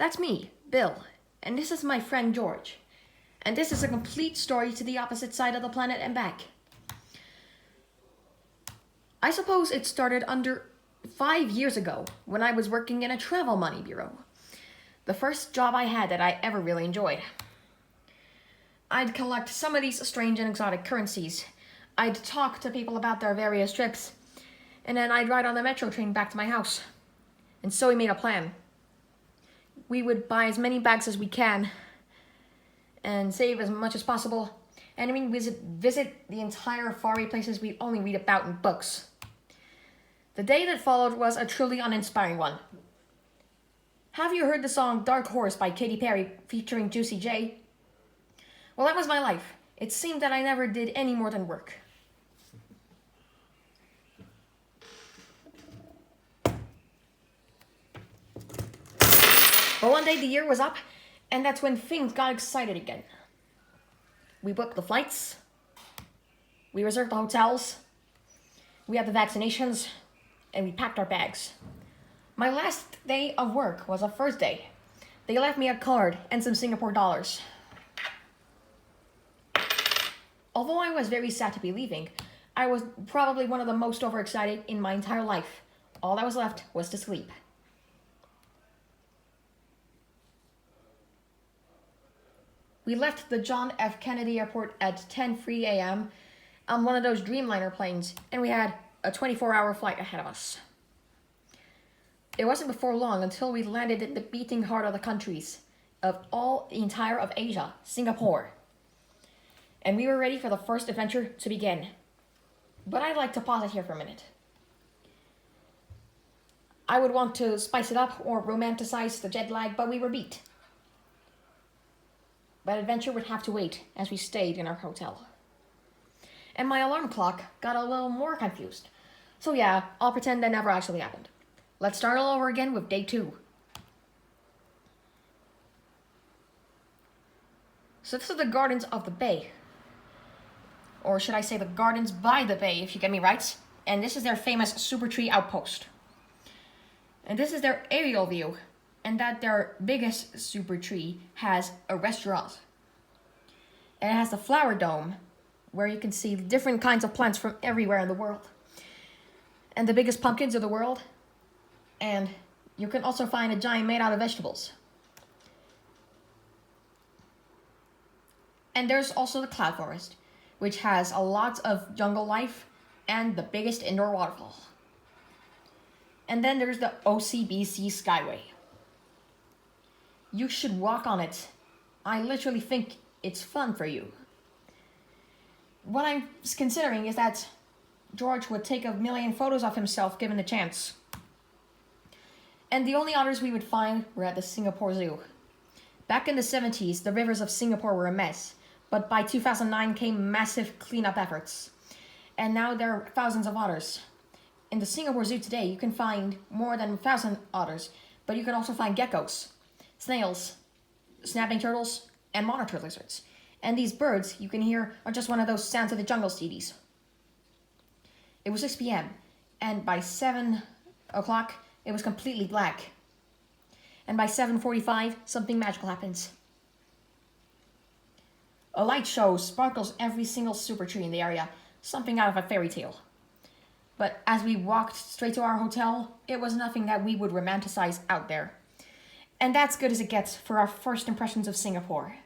That's me, Bill, and this is my friend George. And this is a complete story to the opposite side of the planet and back. I suppose it started under 5 years ago when I was working in a travel money bureau. The first job I had that I ever really enjoyed. I'd collect some of these strange and exotic currencies. I'd talk to people about their various trips, and then I'd ride on the metro train back to my house. And so we made a plan. We would buy as many bags as we can and save as much as possible, and we visit the entire faraway places we only read about in books. The day that followed was a truly uninspiring one. Have you heard the song Dark Horse by Katy Perry featuring Juicy J? Well, that was my life. It seemed that I never did any more than work. But one day the year was up, and that's when things got excited again. We booked the flights, we reserved the hotels, we had the vaccinations, and we packed our bags. My last day of work was a Thursday. They left me a card and some Singapore dollars. Although I was very sad to be leaving, I was probably one of the most overexcited in my entire life. All that was left was to sleep. We left the John F. Kennedy Airport at 10:03 a.m. on one of those Dreamliner planes, and we had a 24-hour flight ahead of us. It wasn't before long until we landed in the beating heart of the countries of the entire of Asia, Singapore. And we were ready for the first adventure to begin. But I'd like to pause it here for a minute. I would want to spice it up or romanticize the jet lag, but we were beat. But adventure would have to wait as we stayed in our hotel. And my alarm clock got a little more confused. So yeah, I'll pretend that never actually happened. Let's start all over again with day 2. So this is the Gardens of the Bay. Or should I say the Gardens by the Bay, if you get me right. And this is their famous Supertree outpost. And this is their aerial view. And that their biggest Supertree has a restaurant. And it has the flower dome, where you can see different kinds of plants from everywhere in the world. And the biggest pumpkins of the world. And you can also find a giant made out of vegetables. And there's also the cloud forest, which has a lot of jungle life and the biggest indoor waterfall. And then there's the OCBC Skyway. You should walk on it. I literally think it's fun for you. What I'm considering is that George would take a million photos of himself given the chance. And the only otters we would find were at the Singapore Zoo. Back in the 70s, the rivers of Singapore were a mess, but by 2009 came massive cleanup efforts. And now there are thousands of otters. In the Singapore Zoo today, you can find more than 1,000 otters, but you can also find geckos, snails, snapping turtles, and monitor lizards. And these birds you can hear are just one of those sounds of the jungle CDs. It was 6 p.m. and by 7 o'clock it was completely black. And by 7:45 something magical happens. A light show sparkles every single super tree in the area, something out of a fairy tale. But as we walked straight to our hotel, it was nothing that we would romanticize out there. And that's good as it gets for our first impressions of Singapore.